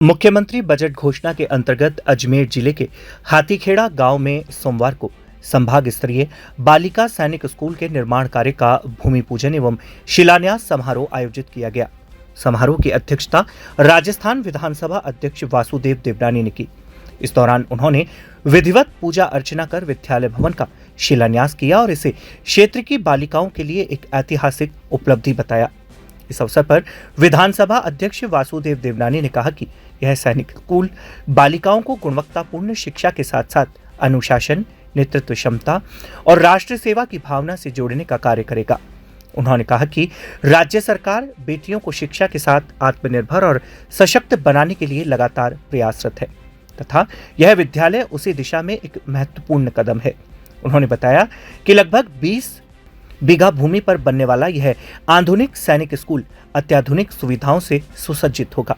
मुख्यमंत्री बजट घोषणा के अंतर्गत अजमेर जिले के हाथीखेड़ा गांव में सोमवार को संभाग स्तरीय बालिका सैनिक स्कूल के निर्माण कार्य का भूमि पूजन एवं शिलान्यास समारोह आयोजित किया गया। समारोह की अध्यक्षता राजस्थान विधानसभा अध्यक्ष वासुदेव देवनानी ने की। इस दौरान उन्होंने विधिवत पूजा अर्चना कर विद्यालय भवन का शिलान्यास किया और इसे क्षेत्र की बालिकाओं के लिए एक ऐतिहासिक उपलब्धि बताया। इस अवसर पर विधानसभा अध्यक्ष वासुदेव देवनानी ने कहा कि यह सैनिक स्कूल बालिकाओं को गुणवत्तापूर्ण शिक्षा के साथ साथ अनुशासन, नेतृत्व क्षमता और राष्ट्र सेवा की भावना से जोड़ने का कार्य करेगा। उन्होंने कहा कि राज्य सरकार बेटियों को शिक्षा के साथ आत्मनिर्भर और सशक्त बनाने के लिए लगातार प्रयासरत है तथा यह विद्यालय उसी दिशा में एक महत्वपूर्ण कदम है। उन्होंने बताया कि लगभग 20 बीघा भूमि पर बनने वाला यह आधुनिक सैनिक स्कूल अत्याधुनिक सुविधाओं से सुसज्जित होगा।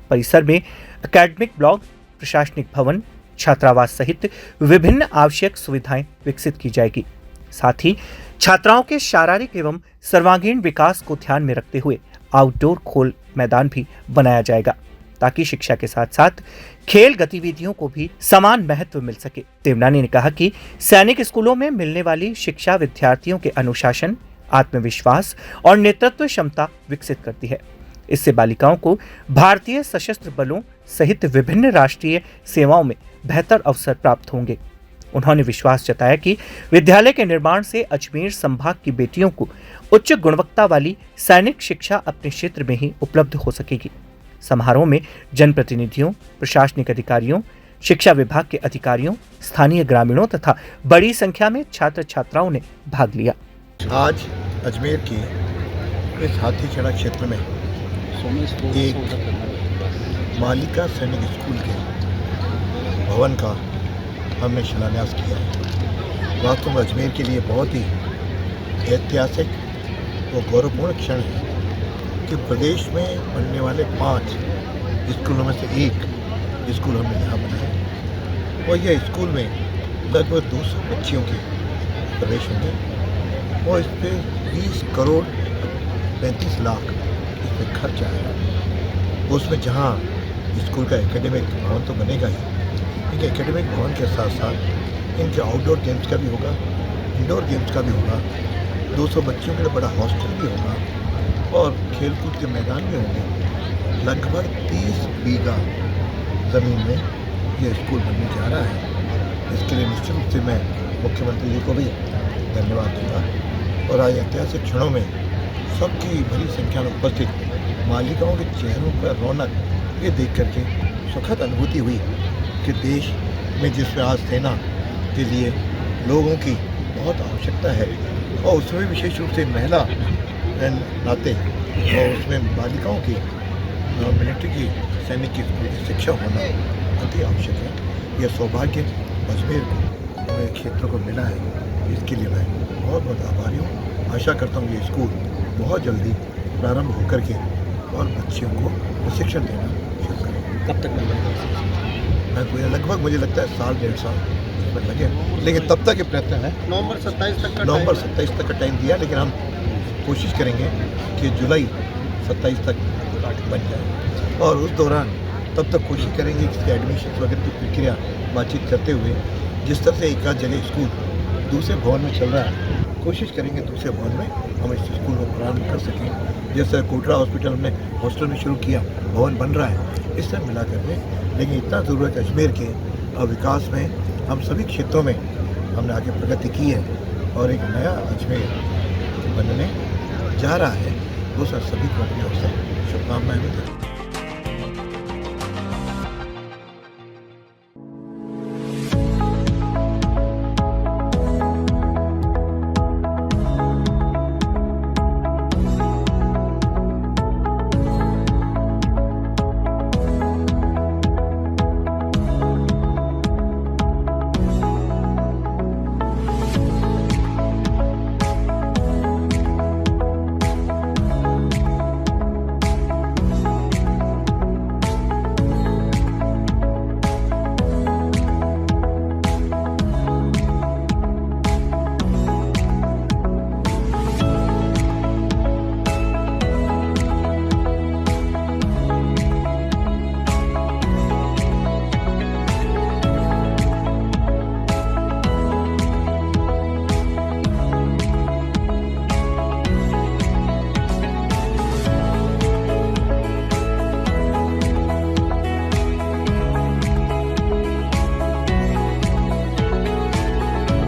परिसर में एकेडमिक ब्लॉक, प्रशासनिक भवन, छात्रावास सहित विभिन्न आवश्यक सुविधाएं विकसित की जाएगी। साथ ही छात्राओं के शारीरिक एवं सर्वांगीण विकास को ध्यान में रखते हुए आउटडोर खोल मैदान भी बनाया जाएगा ताकि शिक्षा के साथ साथ खेल गतिविधियों को भी समान महत्व मिल सके। देवनानी ने कहा कि सैनिक स्कूलों में मिलने वाली शिक्षा विद्यार्थियों के अनुशासन, आत्मविश्वास और नेतृत्व क्षमता विकसित करती है। इससे बालिकाओं को भारतीय सशस्त्र बलों सहित विभिन्न राष्ट्रीय सेवाओं में बेहतर अवसर प्राप्त होंगे। उन्होंने विश्वास जताया कि विद्यालय के निर्माण से अजमेर संभाग की बेटियों को उच्च गुणवत्ता वाली सैनिक शिक्षा अपने क्षेत्र में ही उपलब्ध हो सकेगी। समारोह में जनप्रतिनिधियों, प्रशासनिक अधिकारियों, शिक्षा विभाग के अधिकारियों, स्थानीय ग्रामीणों तथा बड़ी संख्या में छात्र छात्राओं ने भाग लिया। आज अजमेर के इस हाथीखेड़ा क्षेत्र में एक बालिका सैनिक स्कूल के भवन का हमने शिलान्यास किया है। वास्तव में अजमेर के लिए बहुत ही ऐतिहासिक और गौरवपूर्ण क्षण है कि प्रदेश में बनने वाले 5 स्कूलों में से एक स्कूल हमने यहाँ बनाया और यह स्कूल में लगभग 200 बच्चियों के प्रवेश होंगे और इस पर 20 करोड़ 35 लाख इस पर खर्च आएगा। उसमें जहाँ स्कूल का एकेडमिक भवन तो बनेगा ही, लेकिन एकेडमिक भवन के साथ साथ इनके आउटडोर गेम्स का भी होगा, इंडोर गेम्स का भी होगा, 200 बच्चियों के लिए बड़ा हॉस्टल भी होगा और खेलकूद के मैदान भी होंगे। लगभग 30 बीघा ज़मीन में यह स्कूल बनने जा रहा है। इसके लिए निश्चित रूप से मैं मुख्यमंत्री जी को भी धन्यवाद दूंगा। और आज ऐतिहासिक क्षणों में सबकी बड़ी संख्या में उपस्थित बालिकाओं के चेहरों पर रौनक ये देख करके सुखद अनुभूति हुई कि देश में जिसमें आज सेना के लिए लोगों की बहुत आवश्यकता है और उसमें विशेष रूप से महिला नाते और उसमें बालिकाओं की मिलिट्री की सैनिक की शिक्षा होना अति आवश्यक है। यह सौभाग्य अजमेर को और क्षेत्र को मिला है, इसके लिए मैं बहुत बहुत आभारी हूँ। आशा करता हूँ ये स्कूल बहुत जल्दी प्रारंभ होकर के और बच्चियों को प्रशिक्षण देना शुरू करें। कब तक मैं लगभग मुझे लगता है 1.5 साल इसमें लगे, लेकिन तब तक ये प्रयत्न है। नवंबर 27 तक का टाइम दिया, लेकिन हम कोशिश करेंगे कि जुलाई 27 तक बन जाए और उस दौरान तब तक कोशिश करेंगे कि इसके एडमिशन वगैरह की प्रक्रिया बातचीत करते हुए जिस तरह से एक आध जगह स्कूल दूसरे भवन में चल रहा है, कोशिश करेंगे दूसरे भवन में हम इस स्कूल को प्रारंभ कर सकें। जैसे कोटरा हॉस्पिटल हमने हॉस्टल में शुरू किया, भवन बन रहा है, इस तरह मिला करके। लेकिन इतना ज़रूरत है अजमेर के और विकास में, हम सभी क्षेत्रों में हमने आगे प्रगति की है और एक नया अजमेर बनने जा रहा है। वो सभी को अपनी ओर से शुभकामनाएं भी देते हैं।